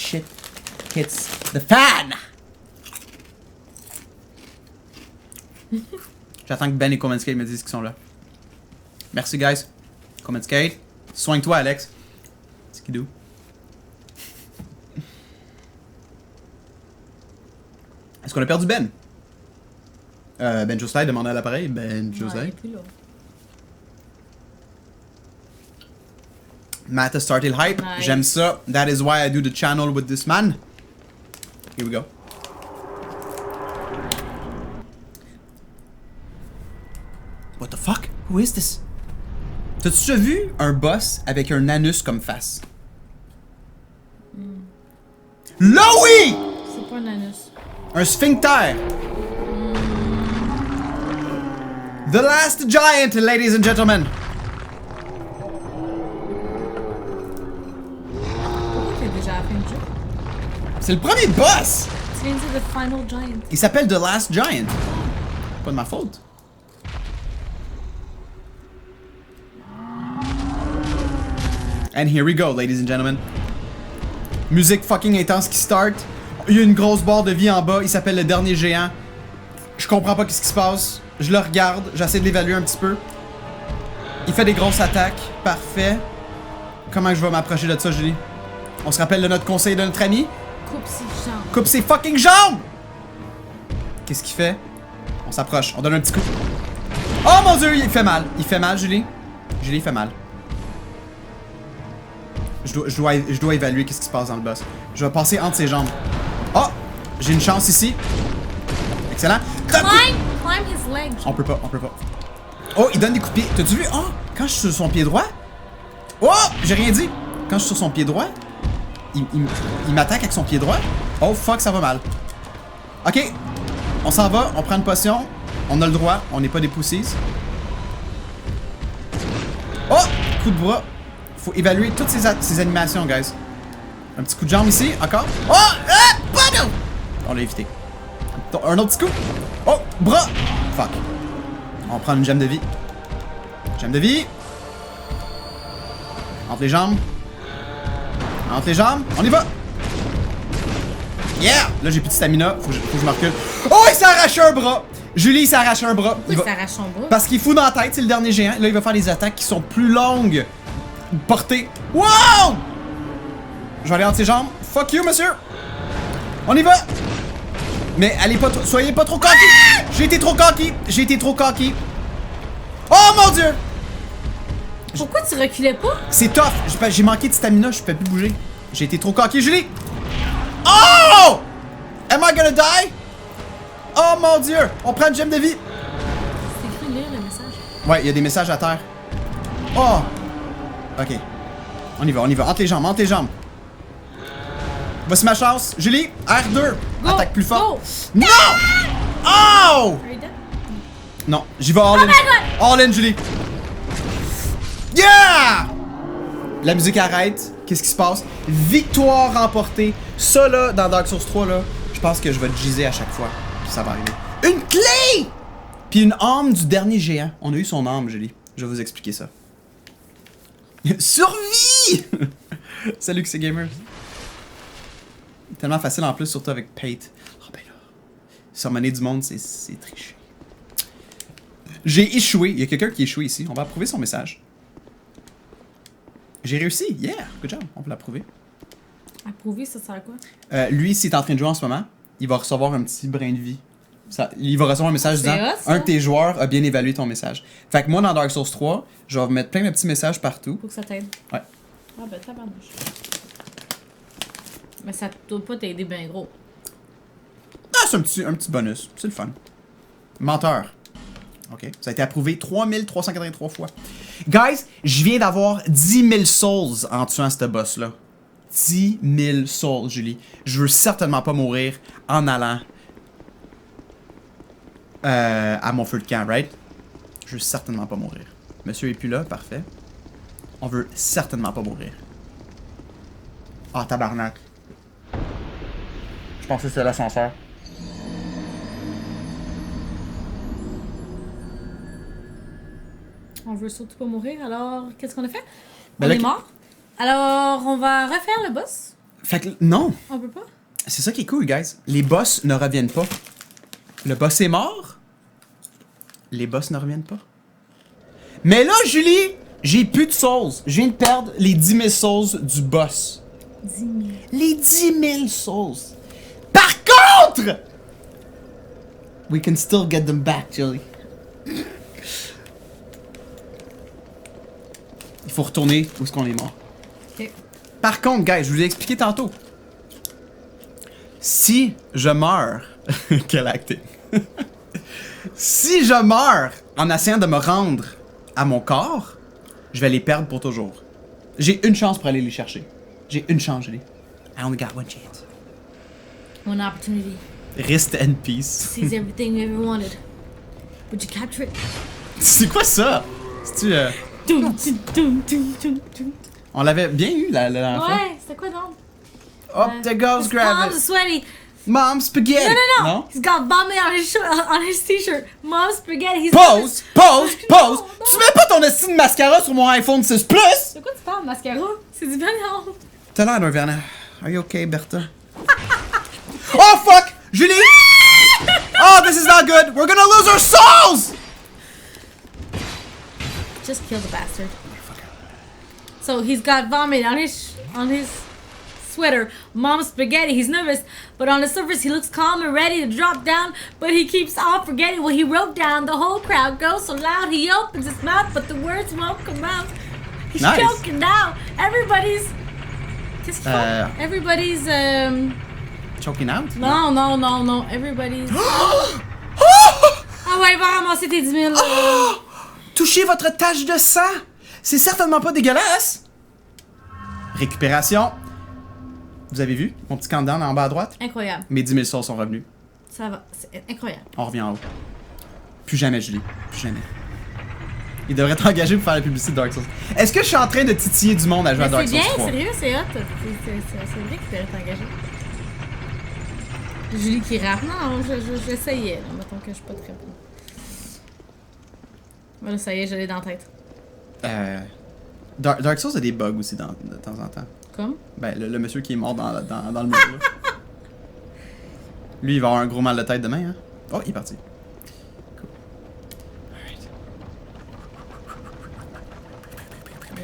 shit hits the fan! J'attends que Ben et Common Skate me disent qu'ils sont là. Merci, guys. Common Skate. Soigne-toi, Alex. Skidoo. Est-ce qu'on a perdu Ben? Ben Josai demandait à l'appareil. Ben Josai. Ouais, plus là. Matt has started hype. Nice. J'aime ça. That is why I do the channel with this man. Here we go. What the fuck? Who is this? T'as-tu déjà vu un boss avec un anus comme face? Là oui! C'est pas un anus. Un sphincter. The Last Giant, ladies and gentlemen. Pourquoi t'es déjà à la fin du jeu? C'est le premier boss! Tu viens de dire The Final Giant. Il s'appelle The Last Giant. Pas de ma faute. And here we go, ladies and gentlemen. Musique fucking intense qui start. Il y a une grosse barre de vie en bas. Il s'appelle le dernier géant. Je comprends pas qu'est-ce qui se passe. Je le regarde. J'essaie de l'évaluer un petit peu. Il fait des grosses attaques. Parfait. Comment je vais m'approcher de ça, Julie? On se rappelle de notre conseil de notre ami? Coupe ses jambes. Coupe ses fucking jambes! Qu'est-ce qu'il fait? On s'approche. On donne un petit coup. Oh mon dieu, il fait mal. Il fait mal, Julie. Julie, il fait mal. Je dois évaluer qu'est-ce qui se passe dans le boss. Je vais passer entre ses jambes. Oh! J'ai une chance ici. Excellent. Climb his leg. On peut pas, on peut pas. Oh, il donne des coups de pied. T'as-tu vu? Oh! Quand je suis sur son pied droit. Oh! J'ai rien dit. Quand je suis sur son pied droit, il m'attaque avec son pied droit. Oh fuck, ça va mal. Ok. On s'en va, on prend une potion. On a le droit, on n'est pas des pussies. Oh! Coup de bras. Faut évaluer toutes ces animations, guys. Un petit coup de jambe ici, encore. Oh! Ah! Pardon! On l'a évité. Un autre petit coup. Oh! Bras! Fuck. On prend une gemme de vie. Gemme de vie. Entre les jambes. Entre les jambes. On y va! Yeah! Là, j'ai plus de stamina. Faut que je me recule. Oh! Il s'est arraché un bras! Julie, il s'est arraché un bras. Pourquoi il s'arrache son bras? Parce qu'il fout dans la tête, c'est le dernier géant. Là, il va faire des attaques qui sont plus longues. Portée. Wow! Je vais aller entre ses jambes. Fuck you, monsieur! On y va! Mais allez pas trop. Soyez pas trop cocky! J'ai été trop cocky! J'ai été trop cocky! Oh mon dieu! Pourquoi tu reculais pas? C'est tough! J'ai manqué de stamina, je peux plus bouger. J'ai été trop cocky, Julie! Oh! Am I gonna die? Oh mon dieu! On prend une gemme de vie! C'est écrit lire le message. Ouais, il y a des messages à terre. Oh! Ok. On y va, on y va. Entre les jambes, entre les jambes. Voici ma chance. Julie, R2. Go, Attaque plus fort. go. Non! Oh! Are you dead? Non, j'y vais all in. my God! All in, Julie. Yeah! La musique arrête. Qu'est-ce qui se passe? Victoire remportée. Ça, là, dans Dark Souls 3, là, je pense que je vais te giser à chaque fois. Puis ça va arriver. Une clé! Puis une âme du dernier géant. On a eu son âme, Julie. Je vais vous expliquer ça. Survie! Salut, que c'est Gamers. Tellement facile en plus, surtout avec Pate. Oh ben là. Summoner du monde, c'est triché. J'ai échoué. Il y a quelqu'un qui a échoué ici. On va approuver son message. J'ai réussi. Yeah! Good job. On peut l'approuver. Approuver, ça sert à quoi? Lui, s'il est en train de jouer en ce moment, il va recevoir un petit brin de vie. Il va recevoir un message disant hot, un de tes joueurs a bien évalué ton message. Fait que moi, dans Dark Souls 3, je vais mettre plein de petits messages partout. Faut que ça t'aide. Ouais. Ah ben tabarnouche. Mais ça doit pas t'aider bien gros. Ah, c'est un petit bonus. C'est le fun. Menteur. Ok. Ça a été approuvé 3383 fois. Guys, je viens d'avoir 10 000 souls en tuant ce boss-là. 10 000 souls, Julie. Je veux certainement pas mourir en allant à mon feu de camp, right? Je veux certainement pas mourir. Monsieur est plus là, parfait. On veut certainement pas mourir. Ah, tabarnak. Je pensais que c'était l'ascenseur. On veut surtout pas mourir, alors qu'est-ce qu'on a fait? Ben On là, est mort. Alors, on va refaire le boss. Fait que, non. On peut pas? C'est ça qui est cool, guys. Les boss ne reviennent pas. Le boss est mort. Les boss ne reviennent pas. Mais là, Julie, j'ai plus de souls. Je viens de perdre les 10 000 souls du boss. 10 000. Les 10 000 souls. Par contre, we can still get them back, Julie. Il faut retourner où est-ce qu'on est mort. Ok. Par contre, guys, je vous ai expliqué tantôt. Si je meurs... Quel acting. Si je meurs en essayant de me rendre à mon corps, je vais les perdre pour toujours. J'ai une chance pour aller les chercher. J'ai une chance, Julie. I only got one chance. One opportunity. Rest in peace. Seize everything you ever wanted. Would you capture it? C'est quoi ça? C'est-tu... Toum, toum, toum, toum, toum, toum. On l'avait bien eu la dernière fois. Ouais, c'était quoi donc? Up the goes His grab palms are it. sweaty. Mom spaghetti. No. He's got vomit on his on his t-shirt. Mom spaghetti. He's Pause, pause, pause. Non, Tu mets pas ton estime de mascara sur mon iPhone 6 Plus? De quoi tu parles, mascara? C'est du Vernier. T'as l'air d'un Vernet. Are you okay, Bertha? Oh fuck! Julie! Oh, this is not good! We're gonna lose our souls! Just kill the bastard. So he's got vomit on his sweater. Mom's spaghetti. He's nervous, but on the surface he looks calm and ready to drop down. But he keeps on forgetting what he wrote down. The whole crowd goes so loud he opens his mouth, but the words won't come out. He's Nice. choking now. Everybody's. Qu'est-ce qu'ils font? Everybody's Choking out? Non. Everybody's. Ah ouais, va ramasser tes 10 000. Touchez votre tache de sang! C'est certainement pas dégueulasse! Récupération. Vous avez vu mon petit countdown en bas à droite? Incroyable. Mes 10 000 souls sont revenus. Ça va. C'est incroyable. On revient en haut. Plus jamais, Julie. Plus jamais. Il devrait t'engager pour faire la publicité de Dark Souls. Est-ce que je suis en train de titiller du monde à jouer à Mais Dark c'est Souls bien, 3? sérieux, c'est hot. C'est vrai qu'il devrait t'engager. Julie qui rappe. Non, j'essayais. Là. Mettons que je suis pas très bonne. Voilà, ça y est, je l'ai dans la tête. Dark Souls a des bugs aussi de temps en temps. Comme? Ben, le monsieur qui est mort dans le mur, là. Lui, il va avoir un gros mal de tête demain, hein? Oh, il est parti. Cool. Alright.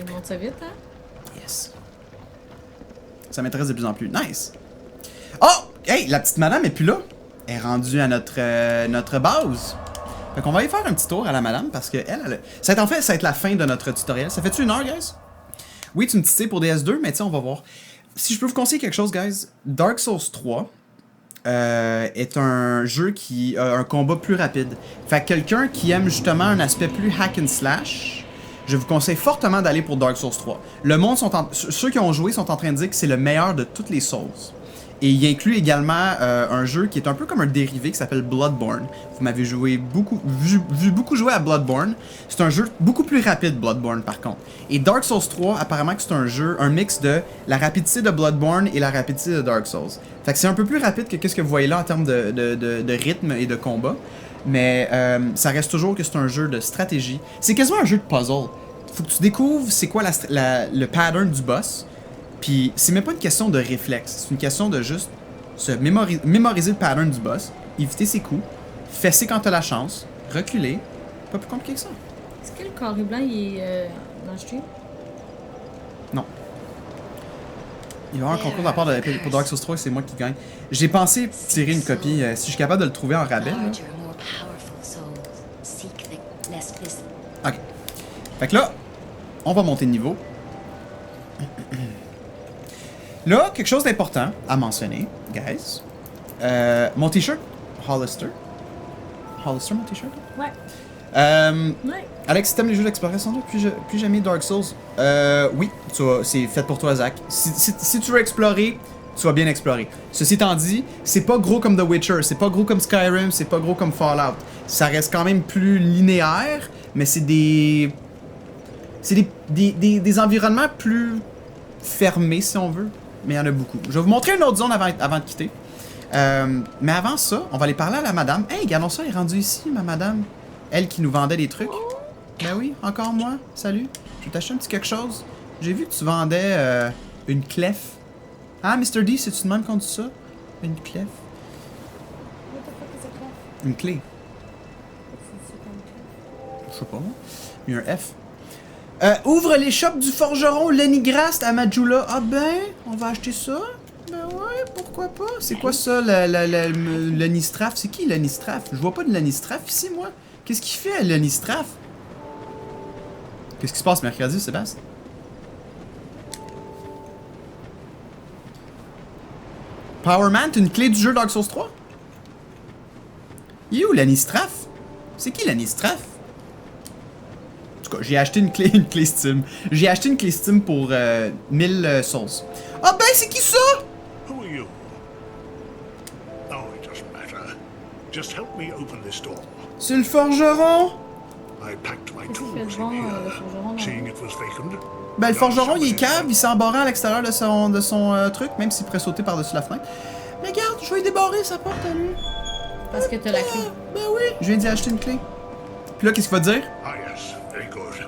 Il monte ça vite, hein? Yes. Ça m'intéresse de plus en plus. Nice! Oh! Hey, la petite madame est plus là. Elle est rendue à notre base. Fait qu'on va aller faire un petit tour à la madame parce que elle ça va être la fin de notre tutoriel. Ça fait-tu 1 heure, guys? Oui, tu me titilles pour DS2, mais tiens, on va voir. Si je peux vous conseiller quelque chose, guys, Dark Souls 3 est un jeu qui a un combat plus rapide. Fait que quelqu'un qui aime justement un aspect plus hack and slash, je vous conseille fortement d'aller pour Dark Souls 3. Le monde ceux qui ont joué sont en train de dire que c'est le meilleur de toutes les Souls. Et il inclut également un jeu qui est un peu comme un dérivé qui s'appelle Bloodborne. Vous m'avez vu beaucoup jouer à Bloodborne. C'est un jeu beaucoup plus rapide, Bloodborne, par contre. Et Dark Souls 3, apparemment que c'est un mix de la rapidité de Bloodborne et la rapidité de Dark Souls. Fait que c'est un peu plus rapide que ce que vous voyez là en termes de rythme et de combat. Mais ça reste toujours que c'est un jeu de stratégie. C'est quasiment un jeu de puzzle. Faut que tu découvres c'est quoi le pattern du boss. Puis c'est même pas une question de réflexe, c'est une question de juste se mémoriser le pattern du boss, éviter ses coups, fesser quand t'as la chance, reculer, pas plus compliqué que ça. Est-ce que le carré blanc il est dans le stream? Non. Il va y avoir un concours de la part pour Dark Souls 3 et c'est moi qui gagne. J'ai pensé tirer une copie, si je suis capable de le trouver en rabais. Là. Ok. Fait que là, on va monter de niveau. Là, quelque chose d'important à mentionner, guys. Mon t-shirt, Hollister. Hollister, mon t-shirt? Ouais. Ouais. Alex, si t'aimes les jeux d'exploration, plus jamais Dark Souls. Oui, c'est fait pour toi, Zach. Si tu veux explorer, tu vas bien explorer. Ceci étant dit, c'est pas gros comme The Witcher, c'est pas gros comme Skyrim, c'est pas gros comme Fallout. Ça reste quand même plus linéaire, mais c'est des environnements plus fermés, si on veut. Mais il y en a beaucoup. Je vais vous montrer une autre zone avant de quitter. Mais avant ça, on va aller parler à la madame. Hey, regardons ça, elle est rendue ici, ma madame. Elle qui nous vendait des trucs. Ben oui, encore moi. Salut. Je vais t'acheter un petit quelque chose. J'ai vu que tu vendais une clef. Ah, Mr. D, c'est-tu de même qu'on dit ça? Une clef. What the fuck is a clef? Une clé. What's the second clef? Je sais pas, moi. Il y a un F. Ouvre les shops du forgeron Lenny Grast à Majula. Ah ben, on va acheter ça? Ben ouais, pourquoi pas? C'est quoi ça, Lenny Straff? C'est qui Lenny Straff? Je vois pas de Lenny Straff ici, moi. Qu'est-ce qu'il fait, Lenny Straff? Qu'est-ce qui se passe mercredi, Sébastien? Power Man, t'as une clé du jeu Dark Souls 3? Il est où Lenny Straff? C'est qui Lenny Straff? En tout cas, j'ai acheté une clé Steam. J'ai acheté une clé Steam pour 1000 souls. Ah ben, c'est qui ça? Who are you? Oh, it doesn't matter. Just help me open this door. C'est le forgeron? I packed my Qu'est-ce qu'il fait tools devant, in le forgeron, here, là? seeing it was vacant. Ben, le forgeron, il est cave, il s'est embarré à l'extérieur de son truc, même s'il pourrait sauter par-dessus la fenêtre. Mais regarde, je vais lui débarrer sa porte à lui. Parce que t'as la clé. Ben oui, je viens d'y acheter une clé. Puis là, qu'est-ce qu'il va dire? Ah yes, very good.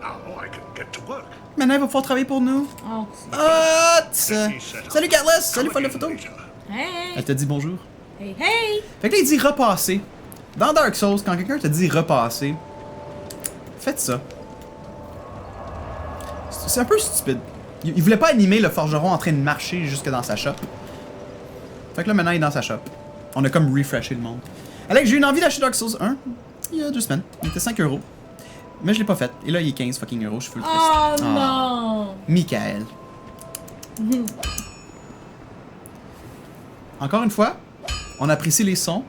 Now I can get to work. Maintenant, il va pouvoir travailler pour nous. Oh. Ah, Let me set up. salut Carlos, salut Come folle de again photo. later. Hey! Elle t'a dit bonjour. Hey, hey! Fait que là, il dit repasser. Dans Dark Souls, quand quelqu'un te dit repasser, faites ça. C'est un peu stupide. Il voulait pas animer le forgeron en train de marcher jusque dans sa shop. Fait que là, maintenant, il est dans sa shop. On a comme refreshé le monde. Alex, j'ai eu une envie d'acheter Dark Souls 1 il y a 2 semaines. Il était 5 €. Mais je l'ai pas fait. Et là, il est 15 fucking euros. Je suis full triste. Oh Ah. non! Michael. Encore une fois, on apprécie les sons.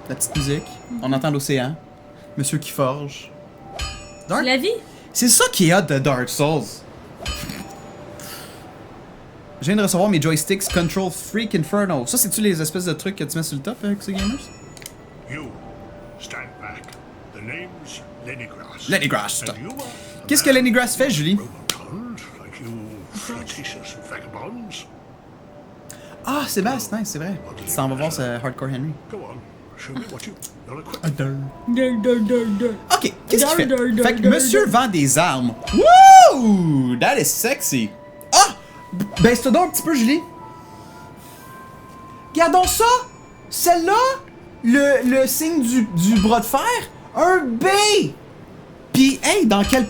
La petite musique. On entend l'océan. Monsieur qui forge. Dark- Tu l'as vu? C'est ça qui est hot de Dark Souls. Je viens de recevoir mes joysticks Control Freak Inferno. Ça, c'est-tu les espèces de trucs que tu mets sur le top avec ces gamers? You, stand back. The name's Lenny Grass. Lenny Grass. And you are a Qu'est-ce que man Lenny Grass fait, Julie? rotund, like you flirtatious vagabonds. Ah, Sébastien, nice, c'est vrai. Tu t'en vas voir ce Hardcore Henry. Go on, show me what you... You're a quick... Ok, qu'est-ce qu'il fait? Dur, dur, Fait que dur, monsieur dur. vend des armes. Wouh! That is sexy. Ah! Baisse-toi donc un petit peu, Julie. Regardons ça! Celle-là, le signe du bras de fer, un B! Pis, hey, dans quelle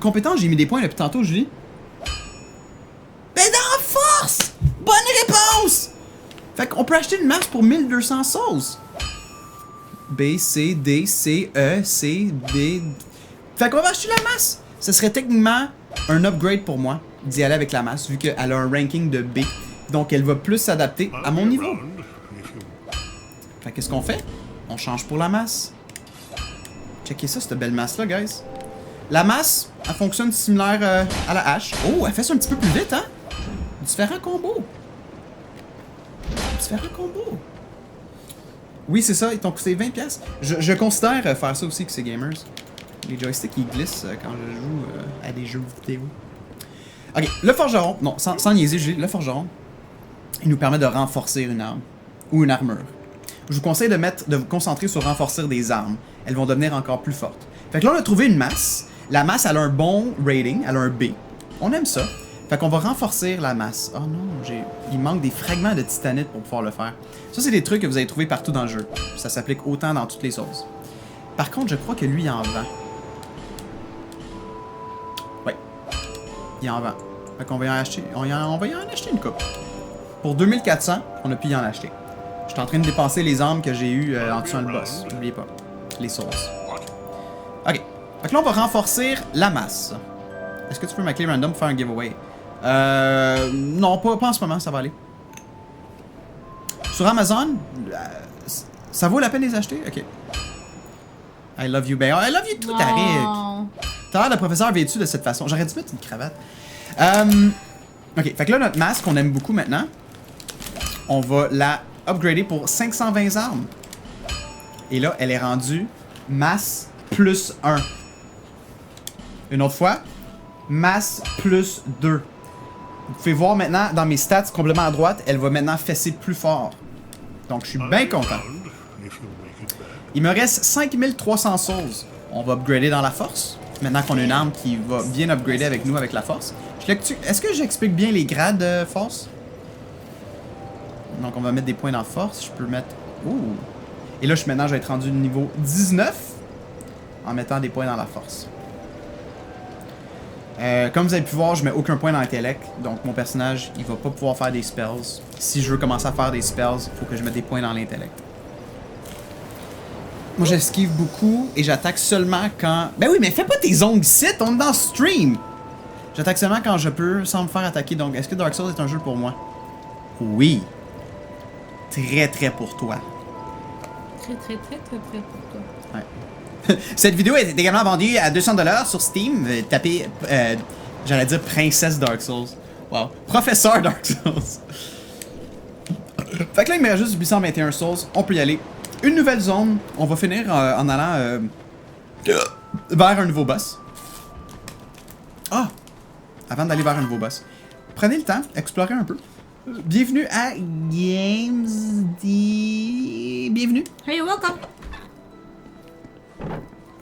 compétence j'ai mis des points depuis tantôt, Julie? Ben dans force! Bonne réponse! Fait qu'on peut acheter une masse pour 1200 sauces. B, C, D, C, E, C, D... Fait qu'on va acheter la masse! Ce serait techniquement un upgrade pour moi d'y aller avec la masse, vu qu'elle a un ranking de B. Donc elle va plus s'adapter à mon niveau. Fait qu'est-ce qu'on fait? On change pour la masse. Checkez ça, cette belle masse-là, guys. La masse, elle fonctionne similaire à la hache. Oh, elle fait ça un petit peu plus vite, hein? Différents combos. Différents combos. Oui, c'est ça, ils t'ont coûté 20$. Je considère faire ça aussi que c'est gamers. Les joysticks, ils glissent quand je joue à des jeux vidéo. Ok, le forgeron, non, sans niaiser, le forgeron, il nous permet de renforcer une arme ou une armure. Je vous conseille de vous concentrer sur renforcer des armes. Elles vont devenir encore plus fortes. Fait que là, on a trouvé une masse. La masse, elle a un bon rating, elle a un B. On aime ça. Fait qu'on va renforcer la masse. Oh non, il manque des fragments de titanite pour pouvoir le faire. Ça, c'est des trucs que vous allez trouver partout dans le jeu. Ça s'applique autant dans toutes les sauces. Par contre, je crois que lui, il en vend. Ouais. Il en vend. Fait qu'on va y en acheter. On va y en acheter une coupe. Pour 2400, on a pu y en acheter. Je suis en train de dépenser les armes que j'ai eues en tuant le boss. N'oubliez pas. Les sauces. Ok. Fait que là, on va renforcer la masse. Est-ce que tu peux ma clé random pour faire un giveaway? Non, pas en ce moment, ça va aller. Sur Amazon, ça vaut la peine de les acheter? Ok. I love you, Bayon. I love you tout, Tariq. T'as l'air de professeur vêtu de cette façon. J'aurais dû mettre une cravate. Ok, fait que là, notre masse qu'on aime beaucoup maintenant, on va la upgrader pour 520 armes. Et là, elle est rendue masse plus 1. Une autre fois, masse plus 2. Vous pouvez voir maintenant dans mes stats complètement à droite, elle va maintenant fesser plus fort. Donc je suis bien content. Il me reste 5300 souls. On va upgrader dans la force. Maintenant qu'on a une arme qui va bien upgrader avec nous avec la force. Est-ce que j'explique bien les grades de force? Donc on va mettre des points dans force. Je peux mettre... Ouh! Et là, maintenant, je vais être rendu niveau 19 en mettant des points dans la force. Comme vous avez pu voir, je mets aucun point dans l'intellect. Donc mon personnage, il va pas pouvoir faire des spells. Si je veux commencer à faire des spells, il faut que je mette des points dans l'intellect. Moi, j'esquive beaucoup et j'attaque seulement quand... Ben oui, mais fais pas tes ongles ici, on est dans stream! J'attaque seulement quand je peux, sans me faire attaquer. Donc, est-ce que Dark Souls est un jeu pour moi? Oui. Très, très pour toi. Très pour toi. Ouais. Cette vidéo est également vendue à 200$ sur Steam. Tapez, j'allais dire Princesse Dark Souls. Wow. Professeur Dark Souls. Fait que là, il me reste juste 821 Souls. On peut y aller. Une nouvelle zone. On va finir en allant vers un nouveau boss. Ah! Avant d'aller vers un nouveau boss. Prenez le temps, explorez un peu. Bienvenue à Games D. Bienvenue. Hey, you're welcome.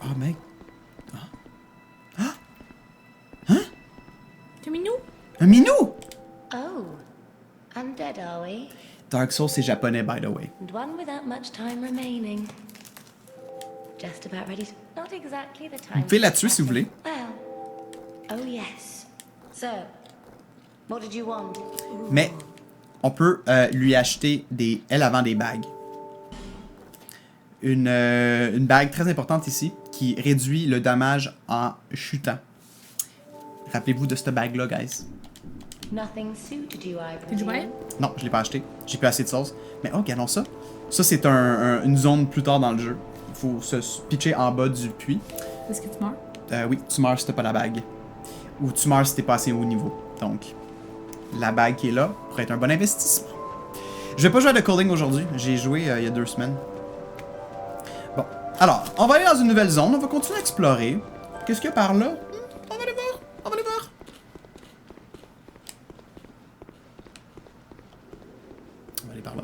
Oh mec. C'est mignon. Un minou! Oh, undead, are we? Dark Souls, c'est japonais, by the way. And one without much time remaining. Just about ready to... Not exactly the time... Vous pouvez la tuer si vous voulez. Well... Oh yes. So, what did you want? Mais on peut lui acheter des... Elle avant des bagues. Une bague très importante ici qui réduit le dommage en chutant. Rappelez-vous de cette bague-là, guys. Nothing suited you, I Did you buy it? Non, je l'ai pas acheté. J'ai plus assez de sauce. Mais oh, regardons ça. Ça, c'est une zone plus tard dans le jeu. Il faut se pitcher en bas du puits. Est-ce que tu meurs? Oui, tu meurs si t'as pas la bague. Ou tu meurs si t'es pas assez haut niveau. Donc, la bague qui est là pourrait être un bon investissement. Je vais pas jouer à The Calling aujourd'hui. J'ai joué il y a 2 semaines. Bon. Alors, on va aller dans une nouvelle zone. On va continuer à explorer. Qu'est-ce qu'il y a par là? On va aller voir. On va aller voir. On va aller par là.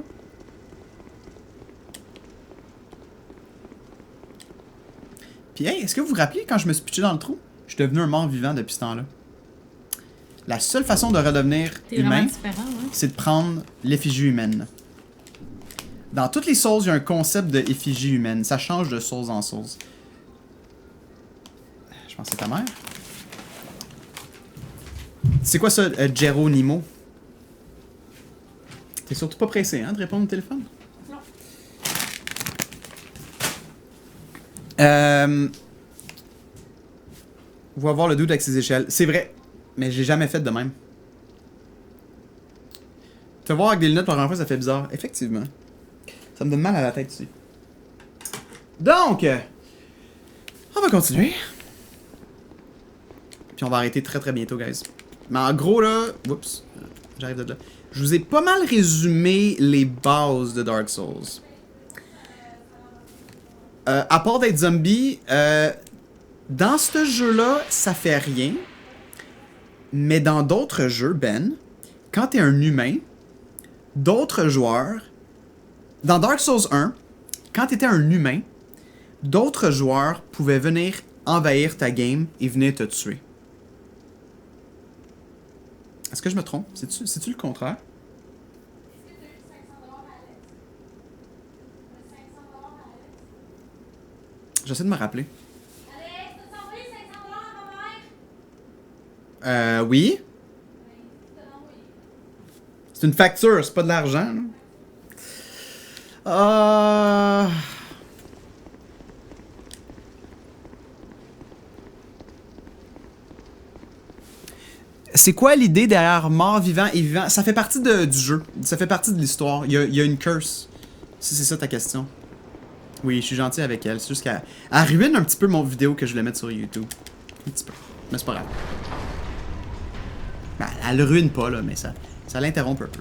Puis, hey, est-ce que vous vous rappelez quand je me suis pitché dans le trou? Je suis devenu un mort vivant depuis ce temps-là. La seule façon de redevenir humain, ouais. c'est de prendre l'effigie humaine. Dans toutes les Souls, il y a un concept de effigie humaine. Ça change de Souls en Souls. Je pense que c'est ta mère. C'est quoi ça, Geronimo? T'es surtout pas pressé, hein, de répondre au téléphone? Non. On va voir le dude avec ses échelles. C'est vrai, mais j'ai jamais fait de même. Te voir avec des lunettes pour la première fois, ça fait bizarre. Effectivement. Ça me donne mal à la tête aussi. Donc, on va continuer. Puis on va arrêter très très bientôt, guys. Mais en gros, là... Oups, j'arrive de là. Je vous ai pas mal résumé les bases de Dark Souls. À part d'être zombie, dans ce jeu-là, ça fait rien. Mais dans d'autres jeux, Ben, quand t'es un humain, d'autres joueurs... Dans Dark Souls 1, quand t'étais un humain, d'autres joueurs pouvaient venir envahir ta game et venir te tuer. Est-ce que je me trompe? C'est-tu le contraire? J'essaie de me rappeler. Oui. C'est une facture, c'est pas de l'argent. C'est quoi l'idée derrière mort, vivant et vivant? Ça fait partie du jeu. Ça fait partie de l'histoire. Il y a une curse. Si c'est ça ta question. Oui, je suis gentil avec elle. C'est juste qu'elle ruine un petit peu mon vidéo que je voulais mettre sur YouTube. Un petit peu. Mais c'est pas grave. Ben, elle le ruine pas, là, mais ça l'interrompt un peu.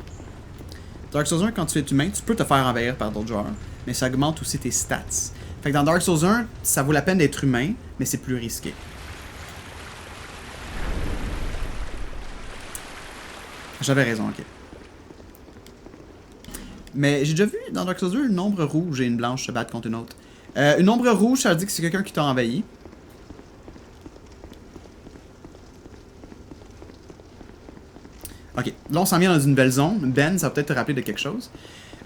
Dark Souls 1, quand tu es humain, tu peux te faire envahir par d'autres joueurs, mais ça augmente aussi tes stats. Fait que dans Dark Souls 1, ça vaut la peine d'être humain, mais c'est plus risqué. J'avais raison, ok. Mais j'ai déjà vu dans Dark Souls 2 une ombre rouge et une blanche se battre contre une autre. Une ombre rouge, ça veut dire que c'est quelqu'un qui t'a envahi. Ok, là on s'en vient dans une nouvelle zone. Ben, ça va peut-être te rappeler de quelque chose.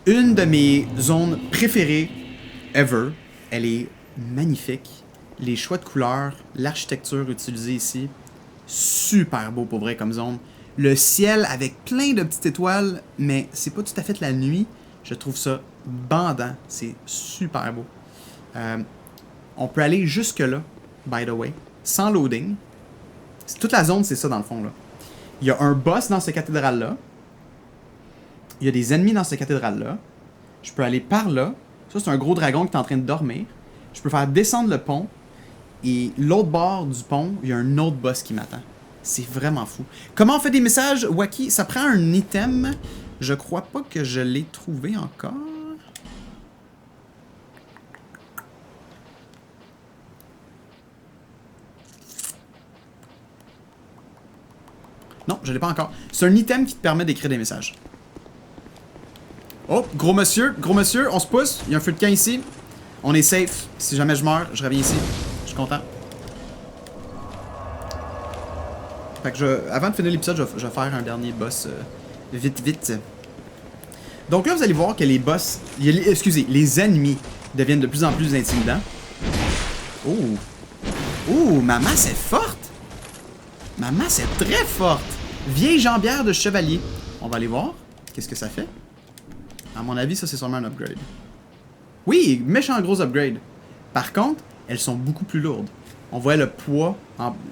Une de mes zones préférées ever. Elle est magnifique. Les choix de couleurs, l'architecture utilisée ici. Super beau pour vrai comme zone. Le ciel avec plein de petites étoiles, mais c'est pas tout à fait la nuit. Je trouve ça bandant. C'est super beau. On peut aller jusque là, by the way, sans loading. Toute la zone, c'est ça dans le fond là. Il y a un boss dans cette cathédrale-là. Il y a des ennemis dans cette cathédrale-là. Je peux aller par là. Ça, c'est un gros dragon qui est en train de dormir. Je peux faire descendre le pont. Et l'autre bord du pont, il y a un autre boss qui m'attend. C'est vraiment fou. Comment on fait des messages, Wacky? Ça prend un item. Je crois pas que je l'ai trouvé encore. Non, je l'ai pas encore. C'est un item qui te permet d'écrire des messages. Oh, gros monsieur, on se pousse. Il y a un feu de camp ici. On est safe. Si jamais je meurs, je reviens ici. Je suis content. Fait que avant de finir l'épisode, je vais faire un dernier boss vite. Donc là, vous allez voir que les boss... excusez, les ennemis deviennent de plus en plus intimidants. Oh, ma masse est forte. Ma masse est très forte. Vieille jambière de chevalier. On va aller voir. Qu'est-ce que ça fait? À mon avis, ça, c'est sûrement un upgrade. Oui, méchant gros upgrade. Par contre, elles sont beaucoup plus lourdes. On voit le poids.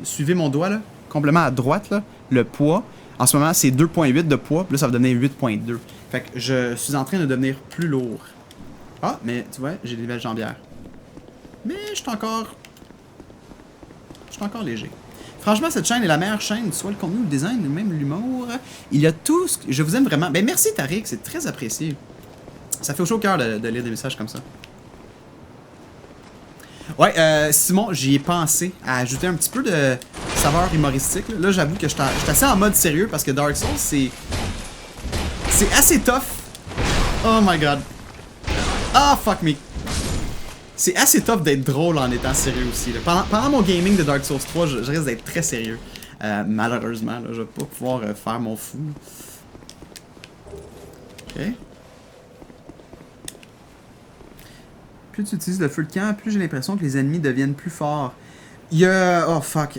Suivez mon doigt, là. Complètement à droite, là. Le poids. En ce moment, c'est 2.8 de poids. Puis là, ça va donner 8.2. Fait que je suis en train de devenir plus lourd. Ah, mais tu vois, j'ai des nouvelles jambières. Mais je suis encore léger. Franchement, cette chaîne est la meilleure chaîne, soit le contenu, le design, même l'humour. Il y a tout ce que... Je vous aime vraiment. Ben merci Tariq, c'est très apprécié. Ça fait chaud au cœur de lire des messages comme ça. Ouais, Simon, j'y ai pensé à ajouter un petit peu de saveur humoristique. Là, j'avoue que je suis assez en mode sérieux parce que Dark Souls, c'est assez tough. Oh my god. Ah, fuck me. C'est assez tough d'être drôle en étant sérieux aussi. Là. Pendant mon gaming de Dark Souls 3, je risque d'être très sérieux. Malheureusement, là, je vais pas pouvoir faire mon fou. Ok. Plus tu utilises le feu de camp, plus j'ai l'impression que les ennemis deviennent plus forts. Il y a... Oh fuck.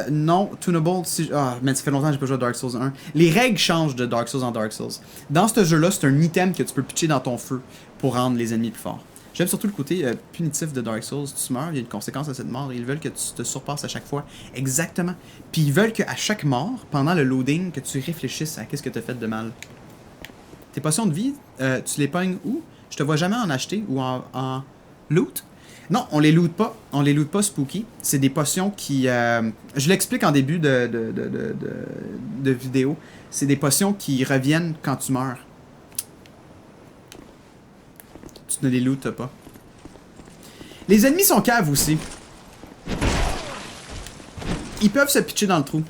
Non, Tunable... Ah, mais ça fait longtemps que j'ai pas joué à Dark Souls 1. Les règles changent de Dark Souls en Dark Souls. Dans ce jeu-là, c'est un item que tu peux pitcher dans ton feu pour rendre les ennemis plus forts. J'aime surtout le côté punitif de Dark Souls. Tu meurs, il y a une conséquence à cette mort. Ils veulent que tu te surpasses à chaque fois. Exactement. Puis ils veulent qu'à chaque mort, pendant le loading, que tu réfléchisses à qu'est-ce que tu as fait de mal. Tes potions de vie, tu les pognes où? Je te vois jamais en acheter ou en loot. Non, on les loot pas. On les loot pas spooky. C'est des potions qui... je l'explique en début de vidéo. C'est des potions qui reviennent quand tu meurs. Tu ne les lootes pas. Les ennemis sont caves aussi. Ils peuvent se pitcher dans le trou.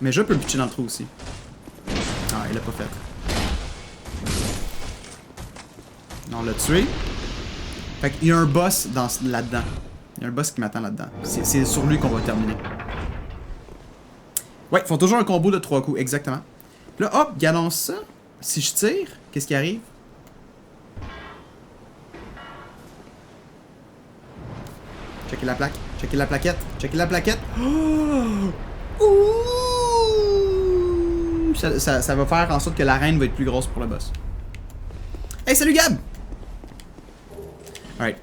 Mais je peux le pitcher dans le trou aussi. Ah, il l'a pas fait. On l'a tué. Fait qu'il y a un boss là-dedans. Il y a un boss qui m'attend là-dedans. C'est sur lui qu'on va terminer. Ouais, ils font toujours un combo de 3 coups, exactement. Là, hop, galons ça. Si je tire, qu'est-ce qui arrive? Checkez la plaque. Checkez la plaquette. Checkez la plaquette. Oh! Ouh! Ça va faire en sorte que l'arène va être plus grosse pour le boss. Hey, salut Gab! Alright.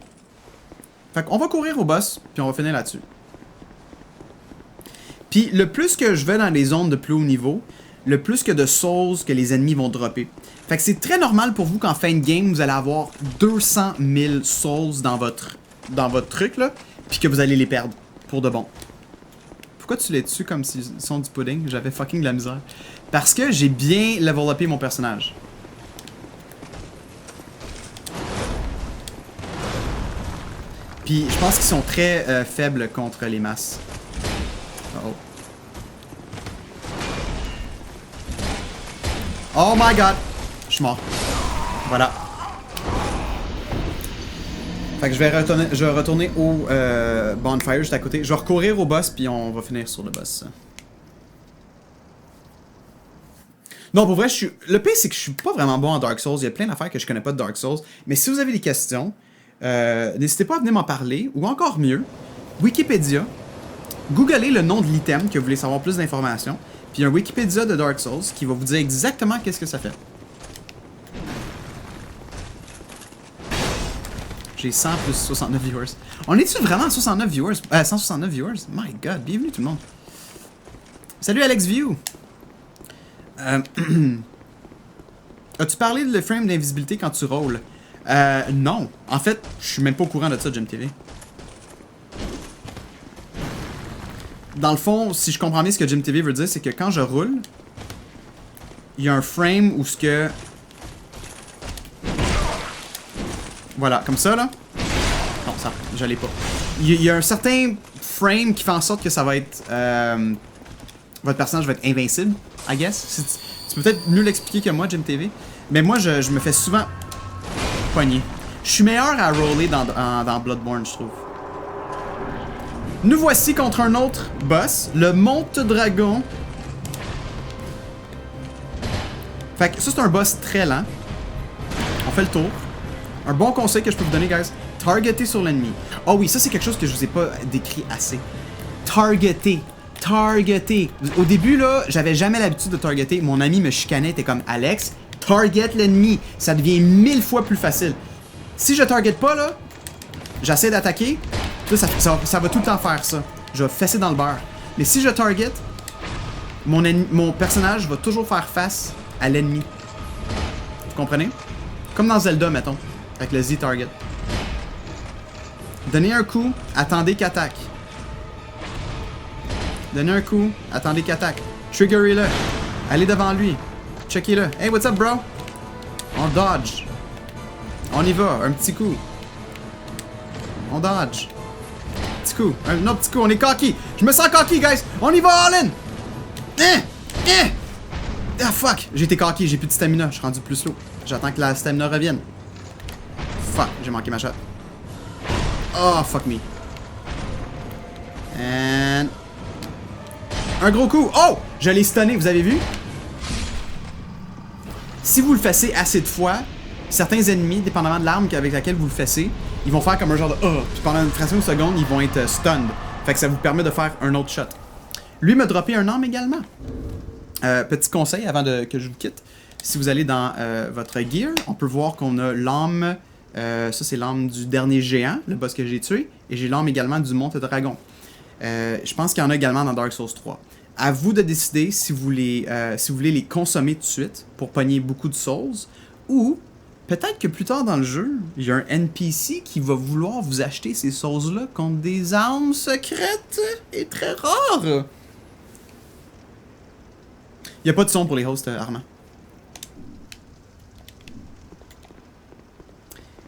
Fait qu'on va courir au boss, puis on va finir là-dessus. Puis le plus que je vais dans les zones de plus haut niveau, le plus que de souls que les ennemis vont dropper. Fait que c'est très normal pour vous qu'en fin de game, vous allez avoir 200 000 souls dans votre truc, là, puis que vous allez les perdre, pour de bon. Pourquoi tu les tues comme s'ils sont du pudding? J'avais fucking de la misère. Parce que j'ai bien level upé mon personnage. Puis je pense qu'ils sont très faibles contre les masses. Oh. Oh my god! Je suis mort. Voilà. Fait que je vais retourner au bonfire juste à côté. Je vais recourir au boss, puis on va finir sur le boss. Non, pour vrai, le pire, c'est que je suis pas vraiment bon en Dark Souls. Il y a plein d'affaires que je connais pas de Dark Souls. Mais si vous avez des questions, n'hésitez pas à venir m'en parler. Ou encore mieux, Wikipédia. Googlez le nom de l'item que vous voulez savoir plus d'informations. Puis un Wikipédia de Dark Souls qui va vous dire exactement qu'est-ce que ça fait. J'ai 100 plus 69 viewers. On est-tu vraiment à 69 viewers? 169 viewers? My god, bienvenue tout le monde. Salut Alex View! As-tu parlé de le frame d'invisibilité quand tu rolls? Non. En fait, je suis même pas au courant de ça, GemTV. Dans le fond, si je comprends bien ce que GemTV veut dire, c'est que quand je roule, il y a un frame où ce que... Voilà, comme ça, là. Non, ça, je l'ai pas. Il y a un certain frame qui fait en sorte que ça va être... votre personnage va être invincible, I guess. Tu peux peut-être mieux l'expliquer que moi, GemTV. Mais moi, je me fais souvent pogner. Je suis meilleur à roller dans Bloodborne, je trouve. Nous voici contre un autre boss, le Monte Dragon. Fait que ça, c'est un boss très lent. On fait le tour. Un bon conseil que je peux vous donner, guys. Targeter sur l'ennemi. Oh oui, ça, c'est quelque chose que je vous ai pas décrit assez. Targeter. Targeter. Au début, là, j'avais jamais l'habitude de targeter. Mon ami me chicanait, était comme Alex, target l'ennemi. Ça devient 1000 fois plus facile. Si je target pas, là, j'essaie d'attaquer. Ça va tout le temps faire ça. Je vais fesser dans le beurre. Mais si je target, mon personnage va toujours faire face à l'ennemi. Vous comprenez? Comme dans Zelda, mettons. Avec le Z-target. Donnez un coup, attendez qu'attaque. Donnez un coup, attendez qu'attaque. Triggerez-le. Allez devant lui. Checkez-le. Hey, what's up, bro? On dodge. On y va, un petit coup. On dodge. Petit coup. Un autre petit coup, on est cocky. Je me sens cocky, guys. On y va, all in. Ah, fuck. J'ai été cocky, j'ai plus de stamina. Je suis rendu plus slow. J'attends que la stamina revienne. Fuck, j'ai manqué ma shot. Oh, fuck me. And... un gros coup. Oh! Je l'ai stunné, vous avez vu? Si vous le fessez assez de fois, certains ennemis, dépendamment de l'arme avec laquelle vous le fessez, ils vont faire comme un genre de oh! Puis pendant une fraction de seconde, ils vont être stunned. Fait que ça vous permet de faire un autre shot. Lui m'a droppé un arme également. Petit conseil avant que je vous quitte. Si vous allez dans votre gear, on peut voir qu'on a l'arme... ça, c'est l'arme du dernier géant, le boss que j'ai tué. Et j'ai l'arme également du Monte Dragon. Je pense qu'il y en a également dans Dark Souls 3. À vous de décider si vous voulez les consommer tout de suite pour pogner beaucoup de souls, ou peut-être que plus tard dans le jeu, il y a un NPC qui va vouloir vous acheter ces souls-là contre des armes secrètes et très rares. Il n'y a pas de son pour les hosts, Armand.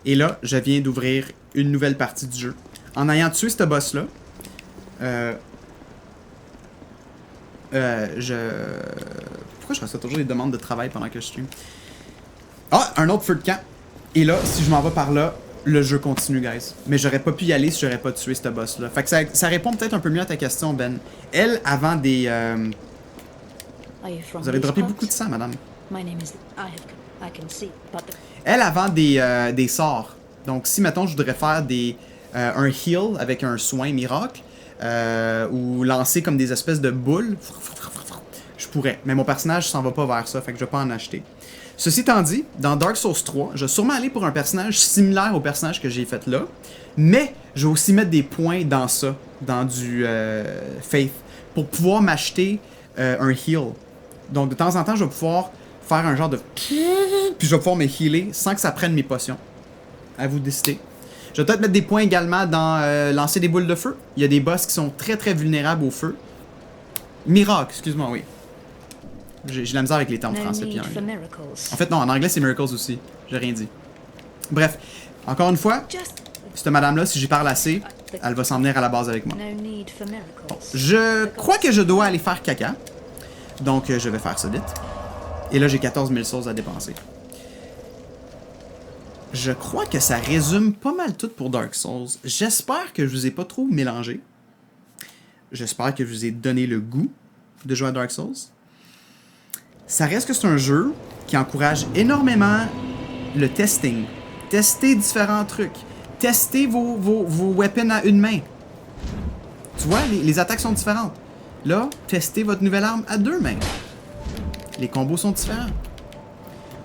Et là, je viens d'ouvrir une nouvelle partie du jeu. En ayant tué ce boss-là, pourquoi je reçois toujours des demandes de travail pendant que je stream? Ah, un autre feu de camp. Et là, si je m'en vais par là, le jeu continue, guys. Mais j'aurais pas pu y aller si j'aurais pas tué ce boss-là. Fait que ça répond peut-être un peu mieux à ta question, Ben. Elle, avant des... Vous avez droppé beaucoup de sang, madame. Elle, avant des sorts. Donc, si, mettons, je voudrais faire un heal avec un soin miracle, ou lancer comme des espèces de boules, je pourrais. Mais mon personnage s'en va pas vers ça, fait que je vais pas en acheter. Ceci étant dit, dans Dark Souls 3, je vais sûrement aller pour un personnage similaire au personnage que j'ai fait là, mais je vais aussi mettre des points dans ça, dans du Faith, pour pouvoir m'acheter un heal. Donc de temps en temps, je vais pouvoir faire un genre de... Puis je vais pouvoir me healer sans que ça prenne mes potions. À vous de décider. Je vais peut-être mettre des points également dans lancer des boules de feu. Il y a des boss qui sont très très vulnérables au feu. Miracle, excuse-moi, oui. J'ai la misère avec les termes français puis anglais. En fait, non, en anglais c'est miracles aussi. J'ai rien dit. Bref, encore une fois, cette madame-là, si j'y parle assez, elle va s'en venir à la base avec moi. Bon, je crois que je dois aller faire caca. Donc, je vais faire ça vite. Et là, j'ai 14 000 sauces à dépenser. je crois que ça résume pas mal tout pour Dark Souls. J'espère que je vous ai pas trop mélangé. J'espère que je vous ai donné le goût de jouer à Dark Souls. Ça reste que c'est un jeu qui encourage énormément le testing. Tester différents trucs. Tester vos weapons à une main. Tu vois, les attaques sont différentes. Là, testez votre nouvelle arme à 2 mains. Les combos sont différents.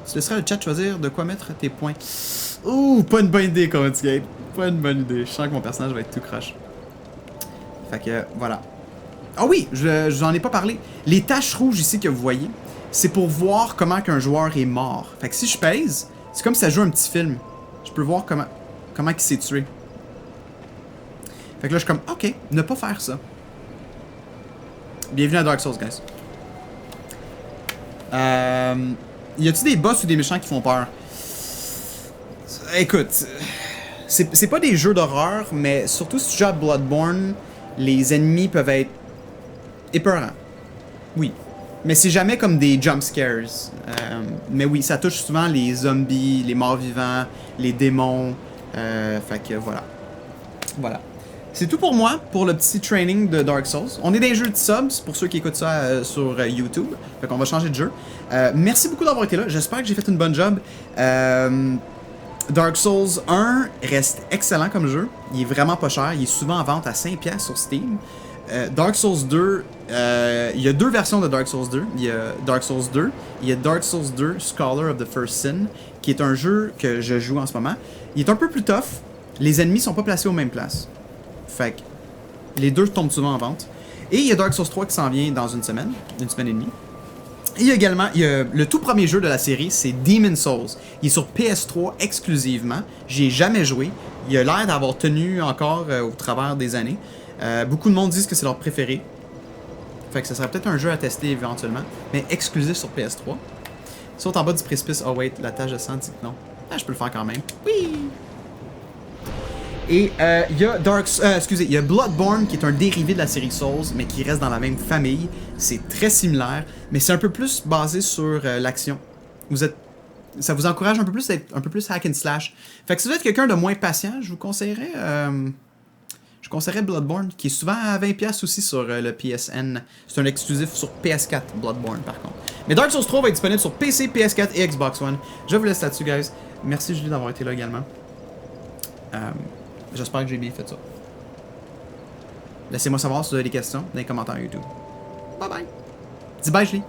Tu laisseras le chat choisir de quoi mettre tes points. Ouh, pas une bonne idée, Comedy. Pas une bonne idée. Je sens que mon personnage va être tout crash. Fait que, voilà. Ah oui, je vous en ai pas parlé. Les taches rouges ici que vous voyez, c'est pour voir comment qu'un joueur est mort. Fait que si je pèse, c'est comme si ça joue un petit film. Je peux voir comment il s'est tué. Fait que là, je suis comme, ok, ne pas faire ça. Bienvenue à Dark Souls, guys. Y a-tu des boss ou des méchants qui font peur? Écoute, c'est pas des jeux d'horreur, mais surtout si tu joues à Bloodborne, les ennemis peuvent être épeurants. Oui. Mais c'est jamais comme des jump scares. Mais oui, ça touche souvent les zombies, les morts vivants, les démons. Fait que voilà. Voilà. C'est tout pour moi, pour le petit training de Dark Souls. On est dans les jeux de subs, pour ceux qui écoutent ça sur YouTube. Fait qu'on va changer de jeu. Merci beaucoup d'avoir été là. J'espère que j'ai fait une bonne job. Dark Souls 1 reste excellent comme jeu. Il est vraiment pas cher. Il est souvent en vente à 5$ sur Steam. Dark Souls 2, il y a 2 versions de Dark Souls 2. Il y a Dark Souls 2, il y a Dark Souls 2 Scholar of the First Sin, qui est un jeu que je joue en ce moment. Il est un peu plus tough. Les ennemis sont pas placés aux mêmes places. Fait que les deux tombent souvent en vente. Et il y a Dark Souls 3 qui s'en vient dans une semaine et demie. Et il y a également, le tout premier jeu de la série, c'est Demon's Souls. Il est sur PS3 exclusivement. J'y ai jamais joué. Il a l'air d'avoir tenu encore au travers des années. Beaucoup de monde disent que c'est leur préféré. Fait que ça serait peut-être un jeu à tester éventuellement, mais exclusif sur PS3. Saute en bas du précipice. Oh wait, la tâche de sang dit que non. Ah, je peux le faire quand même. Oui! Et il y a il y a Bloodborne qui est un dérivé de la série Souls, mais qui reste dans la même famille. C'est très similaire, mais c'est un peu plus basé sur l'action. Ça vous encourage un peu plus à être un peu plus hack and slash. Fait que si vous êtes quelqu'un de moins patient, je vous conseillerais Bloodborne, qui est souvent à 20$ aussi sur le PSN. C'est un exclusif sur PS4, Bloodborne par contre. Mais Dark Souls 3 va être disponible sur PC, PS4 et Xbox One. Je vous laisse là-dessus, guys. Merci Julie d'avoir été là également. J'espère que j'ai bien fait ça. Laissez-moi savoir si vous avez des questions dans les commentaires YouTube. Bye bye. Dis bye, Julie.